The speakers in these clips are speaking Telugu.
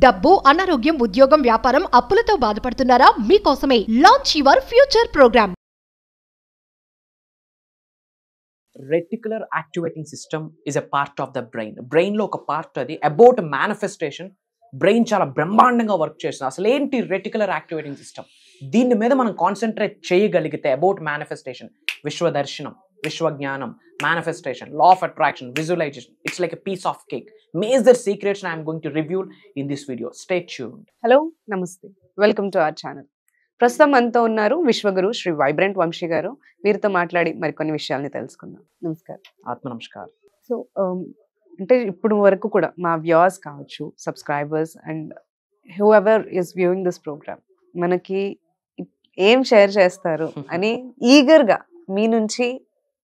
డబ్బు, అనారోగ్యం, ఉద్యోగం, వ్యాపారం, అప్పులతో బాధపడుతున్నారా? మీకోసమే launch your future program. Reticular activating system is a part of the brain. Brain లో ఒక పార్ట్ అది అబౌట్ మేనిఫెస్టేషన్. బ్రెయిన్ చాలా బ్రహ్మాండంగా వర్క్ చేస్తుంది. అసలు ఏంటి రెటికులర్ యాక్టివేటింగ్ సిస్టమ్? దీని మీద మనం కాన్సన్ట్రేట్ చేయగలిగితే అబౌట్ మేనిఫెస్టేషన్, విశ్వదర్శనం, విశ్వజ్ఞానం, manifestation, law of attraction, visualization, it's like a piece of cake. Major secrets I'm going to review in this video. Stay tuned. Hello, నమస్తే, వెల్కమ్ టు అవర్ ఛానల్. ప్రస్తుతం మనతో ఉన్నారు విశ్వగురు శ్రీ వైబ్రెంట్ వంశీ గారు. వీరితో మాట్లాడి మరికొన్ని విషయాల్ని తెలుసుకుందాం. నమస్కారం. ఆత్మ నమస్కారం. సో అంటే ఇప్పుడు వరకు కూడా మా వ్యూవర్స్ కావచ్చు, subscribers and whoever is viewing this program మనకి ఏం షేర్ చేస్తారు అని ఈగర్గా మీ నుంచి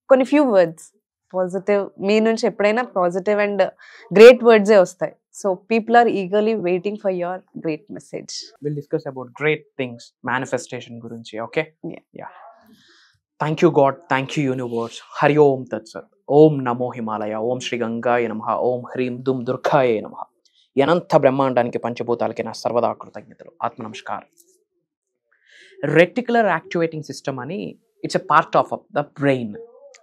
కొన్ని ఫ్యూ వర్డ్స్ పాజిటివ్, మీ నుంచి ఎప్పుడైనా పాజిటివ్ అండ్ గ్రేట్ వర్డ్సే వస్తాయి. So people are eagerly waiting for your great message. We'll discuss about great things, manifestation గురించి. Okay? Yeah. Thank you God, thank you universe. Hari Om Tat Sat. Om Namo Himalaya. Om Shri Gangaya Namaha. Om Hrim Dum Durgaya Namaha. అనంత బ్రహ్మాండానికి పంచభూతాలకి నా సర్వదా కృతజ్ఞతలు. ఆత్మ నమస్కారం. రెటికులర్ యాక్టివేటింగ్ సిస్టమ్ అని it's a part of the brain.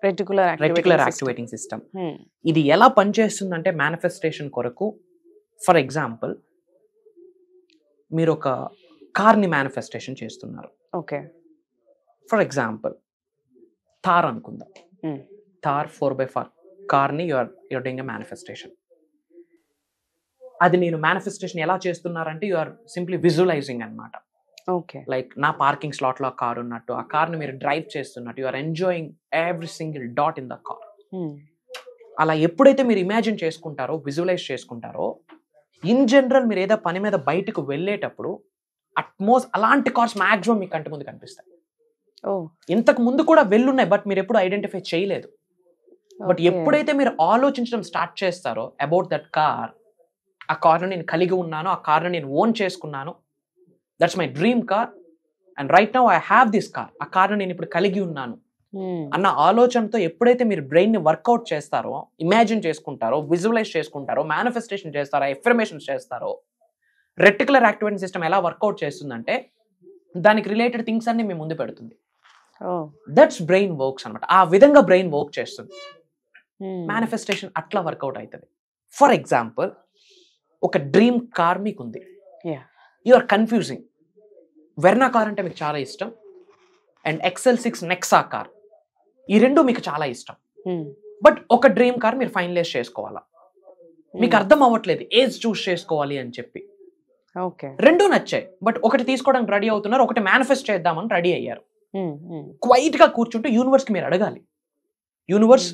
Reticular activating system ఇది ఎలా పనిచేస్తుందంటే మేనిఫెస్టేషన్ కొరకు. ఫర్ ఎగ్జాంపుల్, మీరు ఒక కార్ని మేనిఫెస్టేషన్ చేస్తున్నారు. ఓకే, ఫర్ ఎగ్జాంపుల్ థార్ అనుకుందాం. థార్ 4x4 కార్ని యూఆర్ డూయింగ్ ఎ మేనిఫెస్టేషన్. అది నేను మేనిఫెస్టేషన్ ఎలా చేస్తున్నారంటే యూఆర్ సింప్లీ విజువలైజింగ్ అనమాట. ఓకే, లైక్ నా పార్కింగ్ స్లాట్లో ఆ కార్ ఉన్నట్టు, ఆ కార్ని మీరు డ్రైవ్ చేస్తున్నట్టు, you're enjoying every single dot in the car. అలా ఎప్పుడైతే మీరు ఇమాజిన్ చేసుకుంటారో, విజువలైజ్ చేసుకుంటారో, ఇన్ జనరల్ మీరు ఏదో పని మీద బయటకు వెళ్ళేటప్పుడు అలాంటి కార్స్ మాక్సిమం మీ కంటి ముందు కనిపిస్తాయి. ఇంతకు ముందు కూడా వెళ్ళున్నాయి, బట్ మీరు ఎప్పుడు ఐడెంటిఫై చేయలేదు. బట్ ఎప్పుడైతే మీరు ఆలోచించడం స్టార్ట్ చేస్తారో అబౌట్ దట్ కార్, ఆ కార్ని నేను కలిగి ఉన్నాను, ఆ కార్ని నేను ఓన్ చేసుకున్నాను, that's my dream car and right now I have this car, ఆ కార్ని నేను ఇప్పుడు కలిగి ఉన్నాను అన్న ఆలోచనతో ఎప్పుడైతే మీరు బ్రెయిన్ ని వర్కౌట్ చేస్తారో, ఇమాజిన్ చేసుకుంటారో, విజువలైజ్ చేసుకుంటారో, మేనిఫెస్టేషన్ చేస్తారో, ఎఫర్మేషన్స్ చేస్తారో, రెటికులర్ యాక్టివేటింగ్ సిస్టమ్ ఎలా వర్కౌట్ చేస్తుందంటే దానికి రిలేటెడ్ థింగ్స్ అన్ని మీ ముందు పెడుతుంది. దట్స్ బ్రెయిన్ వర్క్స్ అనమాట. ఆ విధంగా బ్రెయిన్ వర్క్ చేస్తుంది. మేనిఫెస్టేషన్ అట్లా వర్కౌట్ అవుతుంది. ఫర్ ఎగ్జాంపుల్, ఒక డ్రీమ్ కార్ మీకు ఉంది, you are confusing. Verna car అంటే మీకు చాలా ఇష్టం అండ్ XL6 నెక్సా కార్, ఈ రెండు మీకు చాలా ఇష్టం. బట్ ఒక డ్రీమ్ కార్ మీరు ఫైనలైజ్ చేసుకోవాలా, మీకు అర్థం అవ్వట్లేదు ఏజ్ చూస్ చేసుకోవాలి అని చెప్పి. రెండు నచ్చాయి, బట్ ఒకటి తీసుకోవడానికి రెడీ అవుతున్నారు, ఒకటి మేనిఫెస్ట్ చేద్దామని రెడీ అయ్యారు. క్వైట్ గా కూర్చుంటూ యూనివర్స్ కి మీరు అడగాలి, universe,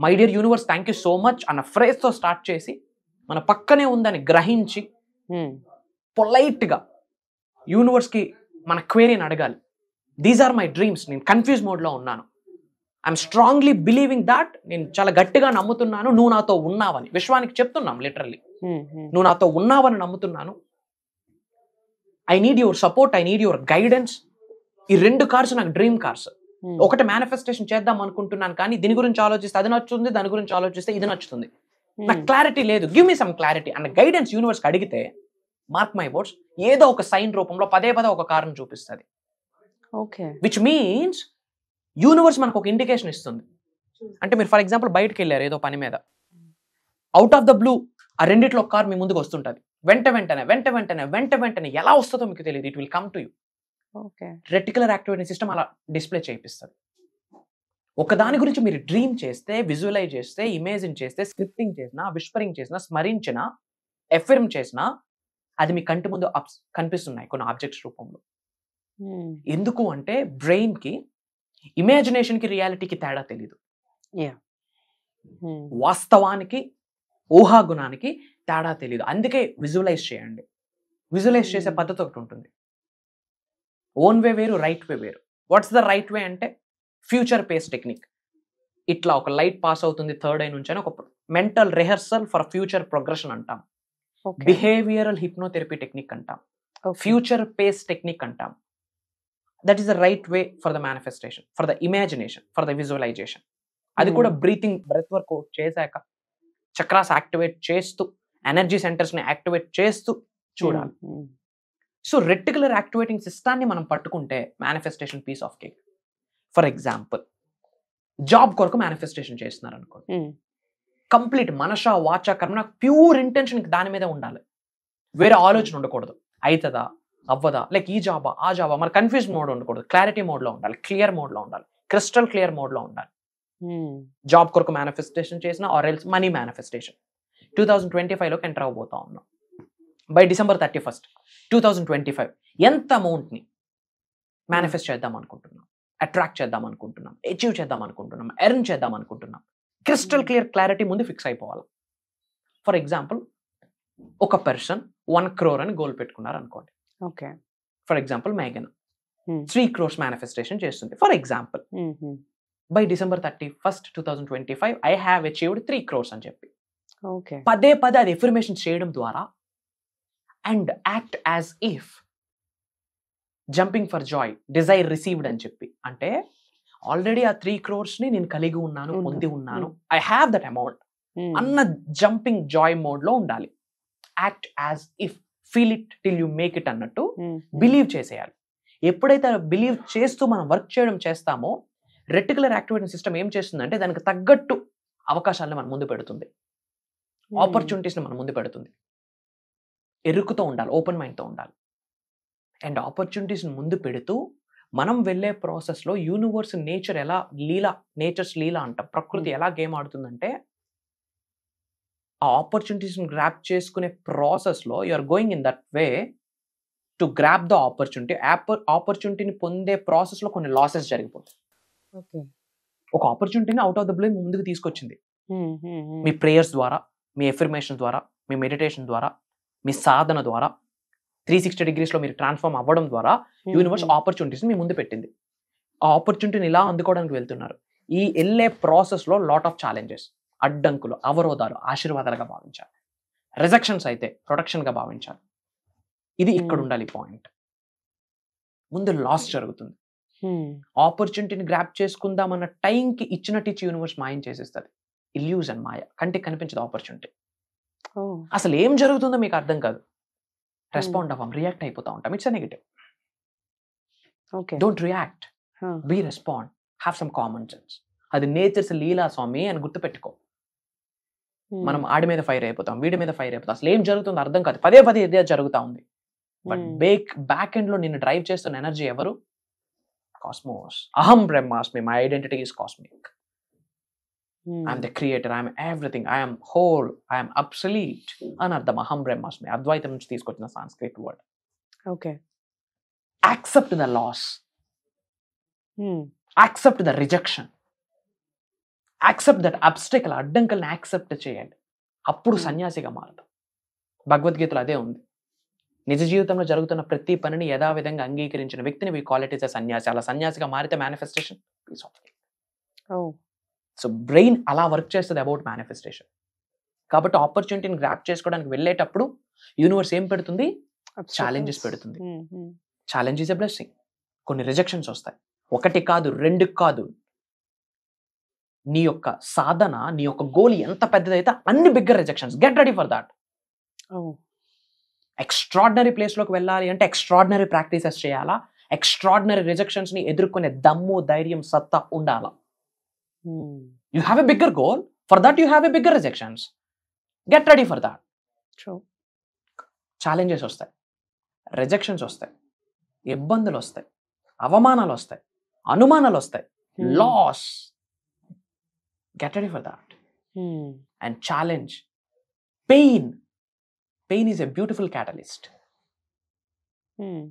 my dear universe, thank you so much అన్న ఫ్రేజ్ తో స్టార్ట్ చేసి మన పక్కనే ఉందని గ్రహించి పొలైట్ గా యూనివర్స్ కి మన క్వేరీని అడగాలి. దీస్ ఆర్ మై డ్రీమ్స్, నేను కన్ఫ్యూజ్ మోడ్ లో ఉన్నాను, ఐఎమ్ స్ట్రాంగ్లీ బిలీవింగ్ దాట్, నేను చాలా గట్టిగా నమ్ముతున్నాను నువ్వు నాతో ఉన్నావని. విశ్వానికి చెప్తున్నాం లిటరల్లీ, నువ్వు నాతో ఉన్నావని నమ్ముతున్నాను. I need your support, I need your guidance. ఈ రెండు కార్స్ నాకు డ్రీమ్ కార్స్. ఒకటి మేనిఫెస్టేషన్ చేద్దాం అనుకుంటున్నాను, కానీ దీని గురించి ఆలోచిస్తే అది నచ్చుతుంది, దాని గురించి ఆలోచిస్తే ఇది నచ్చుతుంది, నాకు క్లారిటీ లేదు, గివ్ మీ సమ్ క్లారిటీ అన్న గైడెన్స్ యూనివర్స్ కి అడిగితే, మార్క్ మై వర్డ్స్, ఏదో ఒక సైన్ రూపంలో పదే ఒక కారణం చూపిస్తుంది. విచ్ మీన్స్ యూనివర్స్ మనకు ఒక ఇండికేషన్ ఇస్తుంది. అంటే మీరు ఫర్ ఎగ్జాంపుల్ బయటకు వెళ్ళారు ఏదో పని మీద, అవుట్ ఆఫ్ ద బ్లూ ఆ రెండిట్లో ఒక కార్ మీ ముందుకు వస్తుంటది. వెంటనే ఎలా వస్తుందో మీకు తెలియదు, it will come to you. Reticular activating system అలా డిస్ప్లే చేయిస్తుంది. ఒకదాని గురించి మీరు డ్రీమ్ చేస్తే, విజువలైజ్ చేస్తే, ఇమేజిన్ చేస్తే, స్క్రిప్టింగ్ చేసినా, విస్పరింగ్ చేసినా, స్మరించినా, ఎఫర్మ్ చేసినా, అది మీ కంటి ముందు కనిపిస్తున్నాయి కొన్ని ఆబ్జెక్ట్స్ రూపంలో. ఎందుకు అంటే బ్రెయిన్ కి ఇమాజినేషన్ కి రియాలిటీకి తేడా తెలీదు, వాస్తవానికి ఊహాగుణానికి తేడా తెలీదు. అందుకే విజువలైజ్ చేయండి. విజువలైజ్ చేసే పద్ధతి ఒకటి ఉంటుంది. ఓన్ వే వేరు, రైట్ వే వేరు. వాట్స్ ద రైట్ వే అంటే ఫ్యూచర్ పేస్ టెక్నిక్. ఇట్లా ఒక లైట్ పాస్ అవుతుంది థర్డ్ ఐ నుంచి అని ఒక mental rehearsal for future progression అంటాం. బిహేవియరల్ హిప్నోథెరపీ టెక్నిక్ అంటాం, ఫ్యూచర్ పేస్ టెక్నిక్ అంటాం. That is the right way for the manifestation, for the imagination, for the visualisation. అది కూడా బ్రెత్ వర్క్ చేశాక, చక్రాస్ యాక్టివేట్ చేస్తూ, ఎనర్జీ సెంటర్స్ ని యాక్టివేట్ చేస్తూ, చూడాలి. సో రెటిక్యులర్ యాక్టివేటింగ్ సిస్టాన్ని మనం పట్టుకుంటే manifestation piece of cake. For example, job కొరకు మేనిఫెస్టేషన్ చేస్తున్నారు అనుకోండి, కంప్లీట్ మనష వాచ కర్మ ప్యూర్ ఇంటెన్షన్ దాని మీద ఉండాలి, వేరే ఆలోచన ఉండకూడదు. అవుతుందా అవ్వదా, లైక్ ఈ జాబా ఆ జాబా, మరి కన్ఫ్యూజ్ మోడ్ ఉండకూడదు, క్లారిటీ మోడ్ లో ఉండాలి, క్లియర్ మోడ్ లో ఉండాలి, క్రిస్టల్ క్లియర్ మోడ్ లో ఉండాలి. జాబ్ కొరకు మేనిఫెస్టేషన్ చేసిన ఆర్ ఎల్స్ మనీ మేనిఫెస్టేషన్ 2025లోకి ఎంటర్ అవబోతా ఉన్నాం. బై December 31st, 2025 ఎంత అమౌంట్ని మేనిఫెస్ట్ చేద్దాం అనుకుంటున్నాం, అట్రాక్ట్ చేద్దాం అనుకుంటున్నాం, అచీవ్ చేద్దాం అనుకుంటున్నాం, ఎర్న్ చేద్దాం అనుకుంటున్నాం, క్రిస్టల్ క్లియర్ క్లారిటీ ముందు ఫిక్స్ అయిపోవాలి. ఫర్ ఎగ్జాంపుల్, ఒక పర్సన్ 1 crore అని గోల్ పెట్టుకున్నారు అనుకోండి. ఓకే, ఫర్ ఎగ్జాంపుల్ మేఘన 3 crores మేనిఫెస్టేషన్ చేస్తుంది. For example, by December 31st, 2025 I have achieved 3 crores అని చెప్పి ఓకే, పదే పదే అది ఎఫర్మేషన్ చేయడం ద్వారా and act as if jumping for joy, desire received అని చెప్పి, అంటే ఆల్రెడీ ఆ 3 crores ని నేను కలిగి ఉన్నాను, పొంది ఉన్నాను, ఐ హ్యావ్ దట్ అమౌంట్ అన్న జంపింగ్ జాయ్ మోడ్ లో ఉండాలి. Act as if, feel it till you make it అన్నట్టు బిలీవ్ చేసేయాలి. ఎప్పుడైతే బిలీవ్ చేస్తూ మనం వర్క్ చేయడం చేస్తామో, రెటిక్యులర్ యాక్టివేటింగ్ సిస్టమ్ ఏం చేస్తుందంటే దానికి తగ్గట్టు అవకాశాలను మన ముందు పెడుతుంది, ఆపర్చునిటీస్ని మన ముందు పెడుతుంది. ఎరుకుతో ఉండాలి, ఓపెన్ మైండ్తో ఉండాలి. అండ్ ఆపర్చునిటీస్ని ముందు పెడుతూ మనం వెళ్ళే ప్రాసెస్లో యూనివర్స్ నేచర్ ఎలా నేచర్స్ లీలా అంట, ప్రకృతి ఎలా గేమ్ ఆడుతుందంటే, ఆ ఆపర్చునిటీస్ని గ్రాప్ చేసుకునే ప్రాసెస్లో you are going in that way to grab the opportunity. ఆపర్చునిటీని పొందే ప్రాసెస్లో కొన్ని లాసెస్ జరిగిపోతాయి. ఒక ఆపర్చునిటీని అవుట్ ఆఫ్ ద బ్లూ ముందుకు తీసుకొచ్చింది మీ ప్రేయర్స్ ద్వారా, మీ ఎఫర్మేషన్ ద్వారా, మీ మెడిటేషన్ ద్వారా, మీ సాధన ద్వారా, 360 degreesలో మీరు ట్రాన్స్ఫార్మ్ అవ్వడం ద్వారా యూనివర్స్ ఆపర్చునిటీస్ని మీ ముందు పెట్టింది. ఆ ఆపర్చునిటీని ఇలా అందుకోవడానికి వెళ్తున్నారు. ఈ వెళ్ళే ప్రాసెస్లో లాట్ ఆఫ్ ఛాలెంజెస్, అడ్డంకులు, అవరోధాలు ఆశీర్వాదాలుగా భావించాలి, రిజెక్షన్స్ అయితే ప్రొటెక్షన్గా భావించాలి. ఇది ఇక్కడ ఉండాలి పాయింట్. ముందు లాస్ జరుగుతుంది. ఆపర్చునిటీని గ్రాప్ చేసుకుందామన్న టైంకి ఇచ్చినట్టు ఇచ్చి యూనివర్స్ మాయం చేసేస్తుంది. ఇల్యూజన్, మాయ, కంటికి కనిపించదు ఆపర్చునిటీ. అసలు ఏం జరుగుతుందో మీకు అర్థం కాదు, రెస్పాండ్ అవ్వం, రియాక్ట్ అయిపోతా ఉంటాం. It's a negative. Don't react, be respond, have some common sense. అది నేచర్స్ లీలా స్వామి అని గుర్తుపెట్టుకో. మనం ఆడి మీద ఫైర్ అయిపోతాం, వీడి మీద ఫైర్ అయిపోతాం, అసలు ఏం జరుగుతుందో అర్థం కాదు, పదే పదే ఇదే జరుగుతూ ఉంది. బట్ బ్యాక్ ఎండ్ లో నిన్ను డ్రైవ్ చేస్తున్న ఎనర్జీ ఎవరు? కాస్మోస్. అహం బ్రహ్మాస్మి, my identity is cosmic. I'm the creator, I'm everything, I'm whole, I'm absolute అని అర్థం. అహం బ్రహ్మాస్మి అద్వైతం నుంచి తీసుకొచ్చిన Sanskrit word. Okay, accept the loss, accept the rejection, accept that obstacle, అడ్డంకల్ని యాక్సెప్ట్ చేయండి. అప్పుడు సన్యాసిగా మారతాం. భగవద్గీతలో అదే ఉంది. నిజ జీవితంలో జరుగుతున్న ప్రతి పనిని యథావిధంగా అంగీకరించిన వ్యక్తిని we call it is a sanyasi. అలా సన్యాసిగా మారితే manifestation piece of cake. So brain అలా వర్క్ చేస్తుంది అబౌట్ మేనిఫెస్టేషన్. కాబట్టి ఆపర్చునిటీని గ్రాప్ చేసుకోవడానికి వెళ్ళేటప్పుడు యూనివర్స్ ఏం పెడుతుంది? ఛాలెంజెస్ పెడుతుంది. Challenge is a blessing. కొన్ని రిజెక్షన్స్ వస్తాయి, 1 కాదు 2 కాదు. నీ యొక్క సాధన, నీ యొక్క గోల్ ఎంత పెద్దదైతే అన్ని bigger rejections. Get ready for that. Extraordinary ప్లేస్లోకి వెళ్ళాలి అంటే ఎక్స్ట్రాడినరీ ప్రాక్టీసెస్ చేయాలా, ఎక్స్ట్రాడినరీ రిజెక్షన్స్ని ఎదుర్కొనే దమ్ము, ధైర్యం, సత్తా ఉండాలా. You have a bigger goal, for that you have a bigger rejections. Get ready for that. Challenges వస్తాయి, రిజెక్షన్స్ వస్తాయి, ఇబ్బందులు వస్తాయి, అవమానాలు వస్తాయి, అనుమానాలు వస్తాయి, loss. Get ready for that. And challenge. Pain. Pain is a beautiful catalyst.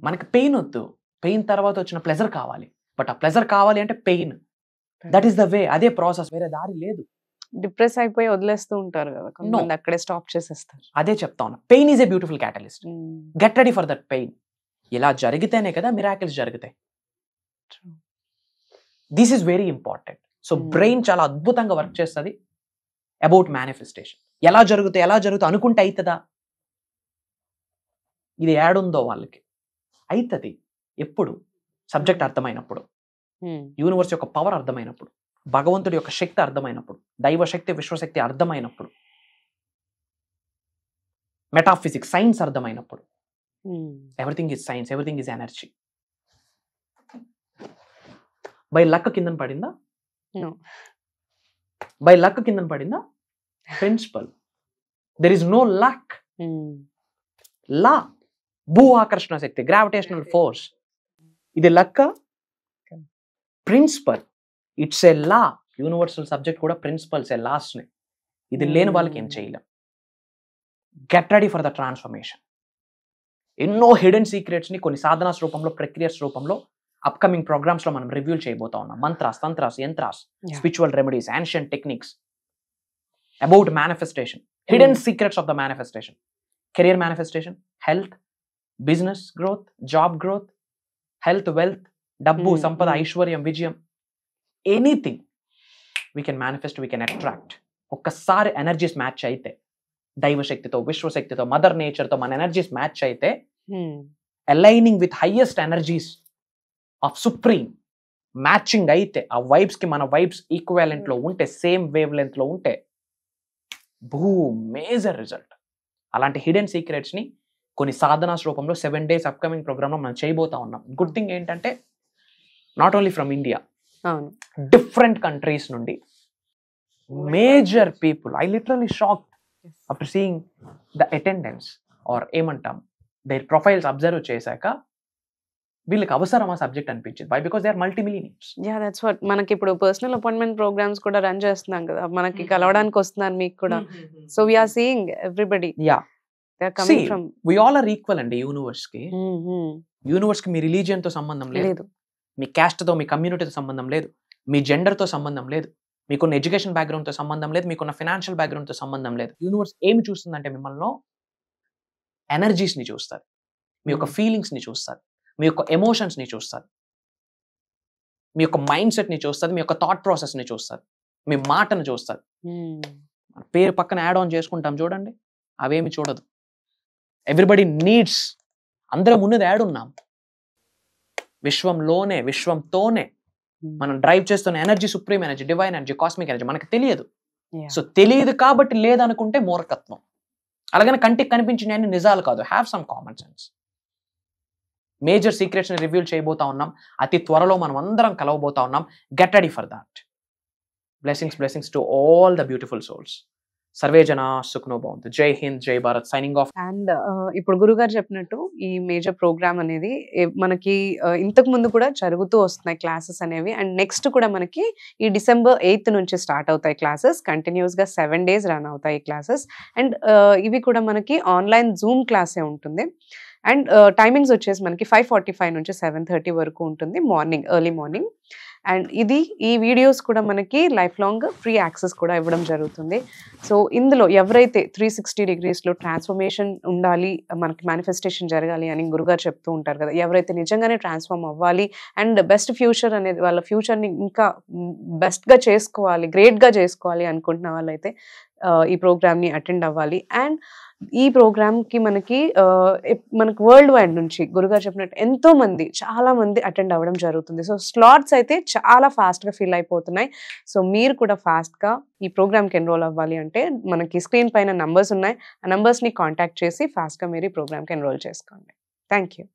మనకి పెయిన్ వద్దు, పెయిన్ తర్వాత వచ్చిన ప్లెజర్ కావాలి. బట్ ఆ ప్లెజర్ కావాలి అంటే pain. That is the way, అదే ప్రాసెస్, వేరే దారి లేదు. డిప్రెస్ అయిపోయి వదిలేస్తూ ఉంటారు కదా, కొంతమంది అక్కడే స్టాప్ చేసేస్తారు. అదే చెప్తా ఉన్నా, pain is a beautiful catalyst. Get ready for that pain. ఇలా జరిగితేనే కదా మిరాకిల్స్ జరుగుతాయి. This is very important. So brain చాలా అద్భుతంగా వర్క్ చేస్తుంది అబౌట్ మేనిఫెస్టేషన్. ఎలా జరుగుతుంది అనుకుంటే అవుతుందా? ఇది ఏడుందో వాళ్ళకి అవుతుంది. ఎప్పుడు? సబ్జెక్ట్ అర్థమైనప్పుడు, యూనివర్స్ యొక్క పవర్ అర్థమైనప్పుడు, భగవంతుడి యొక్క శక్తి అర్థమైనప్పుడు, దైవశక్తి, విశ్వశక్తి అర్థమైనప్పుడు, మెటాఫిజిక్స్, సైన్స్ అర్థమైనప్పుడు, everything is science, everything is energy. By luck కిందన పడిందా? బై లక్ కిందన పడిందా? Principle. There is no luck. Law, భూ ఆకర్షణ శక్తి, గ్రావిటేషనల్ ఫోర్స్. ఇది లక్క? Principle. It's a law. Universal subject కూడా ప్రిన్సిపల్స్, ఏ లాస్. ఇది లేని వాళ్ళకి ఏం చేయలేం. Get ready for the transformation. ఎన్నో హిడెన్ సీక్రెట్స్ ని కొన్ని సాధనాస్ రూపంలో, ప్రక్రియస్ రూపంలో అప్కమింగ్ ప్రోగ్రామ్స్ లో మనం రివ్యూ చేయబోతా ఉన్నాం. Mantras, tantras, yantras, spiritual remedies, ancient techniques about manifestation, hidden secrets of the manifestation, career manifestation, health, business growth, job growth, health, wealth, డబ్బు, సంపద, ఐశ్వర్యం, విజయం, anything we can manifest, we can attract. ఒక్కసారి ఎనర్జీస్ మ్యాచ్ అయితే, దైవశక్తితో, విశ్వశక్తితో, మదర్ నేచర్తో మన ఎనర్జీస్ మ్యాచ్ అయితే, aligning with highest energies of supreme matching అయితే, ఆ వైబ్స్ కి మన వైబ్స్ ఈక్వాలెంట్ లో ఉంటే, సేమ్ వేవ్ లెంత్ లో ఉంటే, మేజర్ రిజల్ట్. అలాంటి హిడెన్ సీక్రెట్స్ ని కొన్ని సాధనాస్ రూపంలో 7 days అప్కమింగ్ ప్రోగ్రామ్ లో మనం చేయబోతా ఉన్నాం. గుడ్ థింగ్ ఏంటంటే, not only from India, different countries నుండి major people. I literally shocked after seeing the attendance, or ఏమంటాం, దేర్ ప్రొఫైల్స్ అబ్జర్వ్ చేశాక వీళ్ళకి అవసరమా సబ్జెక్ట్ అనిపించింది. Why? Because they are multi millionaires. Yeah, that's what. మనకి ఇప్పుడు పర్సనల్ అపాయింట్మెంట్ ప్రోగ్రామ్స్ కూడా రన్ చేస్తున్నాం కదా, మనకి కలవడానికి వస్తున్నారు మీకు కూడా. So we are seeing everybody. Yeah, they are coming from, we all are equal అండి. యూనివర్స్ కి మీ రిలీజియన్ తో సంబంధం లేదు, మీ క్యాస్ట్ తో, మీ కమ్యూనిటీతో సంబంధం లేదు, మీ జెండర్ తో సంబంధం లేదు, మీకున్న ఎడ్యుకేషన్ బ్యాక్గ్రౌండ్ తో సంబంధం లేదు, మీకున్న ఫైనాన్షియల్ బ్యాక్గ్రౌండ్ తో సంబంధం లేదు. యూనివర్స్ ఏమి చూస్తుందంటే మిమ్మల్ని ఎనర్జీస్ ని చూస్తారు, మీ యొక్క ఫీలింగ్స్ ని చూస్తారు, మీ యొక్క ఎమోషన్స్ ని చూస్తారు, మీ యొక్క మైండ్ సెట్ ని చూస్తుంది, మీ యొక్క థాట్ ప్రాసెస్ ని చూస్తారు, మీ మాటను చూస్తారు. పేరు పక్కన యాడ్ ఆన్ చేసుకుంటాం చూడండి, అవేమి చూడదు. ఎవ్రీబడి నీడ్స్, అందరం ఉన్నది యాడ్ ఉన్నాం. విశ్వంలోనే, విశ్వంతోనే మనం డ్రైవ్ చేస్తున్న energy supreme energy, divine energy, cosmic energy మనకు తెలియదు. సో తెలియదు కాబట్టి లేదనుకుంటే మూర్ఖత్వం. అలాగని కంటికి కనిపించిన అన్ని నిజాలు కాదు. Have some common sense. Major secrets ని రివీల్ చేయబోతా ఉన్నాం. అతి త్వరలో మనం అందరం కలవబోతా ఉన్నాం. Get ready for that. Blessings to all the beautiful souls. Survey జనా సుఖనో భవంతు. జై హింద్, జై భారత్. Signing off. అండ్ ఇప్పుడు గురుగారు చెప్పినట్టు ఈ మేజర్ ప్రోగ్రామ్ అనేది మనకి ఇంతకు ముందు కూడా జరుగుతూ వస్తున్నాయి క్లాసెస్ అనేవి. అండ్ నెక్స్ట్ కూడా మనకి ఈ December 8th నుంచి స్టార్ట్ అవుతాయి క్లాసెస్. కంటిన్యూస్ గా 7 days రన్ అవుతాయి క్లాసెస్. అండ్ ఇవి కూడా మనకి ఆన్లైన్ జూమ్ క్లాసే ఉంటుంది. అండ్ టైమింగ్స్ వచ్చేసి మనకి 5:45 నుంచి 7:30 వరకు ఉంటుంది, మార్నింగ్, ఎర్లీ మార్నింగ్. అండ్ ఈ వీడియోస్ కూడా మనకి లైఫ్ లాంగ్ ఫ్రీ యాక్సెస్ కూడా ఇవ్వడం జరుగుతుంది. సో ఇందులో ఎవరైతే 360 degreesలో ట్రాన్స్ఫర్మేషన్ ఉండాలి, మనకి మేనిఫెస్టేషన్ జరగాలి అని గురుగారు చెప్తూ ఉంటారు కదా, ఎవరైతే నిజంగానే ట్రాన్స్ఫార్మ్ అవ్వాలి అండ్ బెస్ట్ ఫ్యూచర్ అనేది, వాళ్ళ ఫ్యూచర్ని ఇంకా బెస్ట్గా చేసుకోవాలి, గ్రేట్గా చేసుకోవాలి అనుకుంటున్న వాళ్ళైతే ఈ ప్రోగ్రామ్ని అటెండ్ అవ్వాలి. అండ్ ఈ ప్రోగ్రామ్కి మనకి వరల్డ్ వైడ్ నుంచి గురుగారు చెప్పినట్టు చాలా మంది అటెండ్ అవ్వడం జరుగుతుంది. సో స్లాట్స్ అయితే చాలా ఫాస్ట్గా ఫిల్ అయిపోతున్నాయి. సో మీరు కూడా ఫాస్ట్గా ఈ ప్రోగ్రామ్కి ఎన్రోల్ అవ్వాలి అంటే మనకి స్క్రీన్ పైన నంబర్స్ ఉన్నాయి, ఆ నంబర్స్ని కాంటాక్ట్ చేసి ఫాస్ట్గా మీరు ఈ ప్రోగ్రామ్కి ఎన్రోల్ చేసుకోండి. Thank you.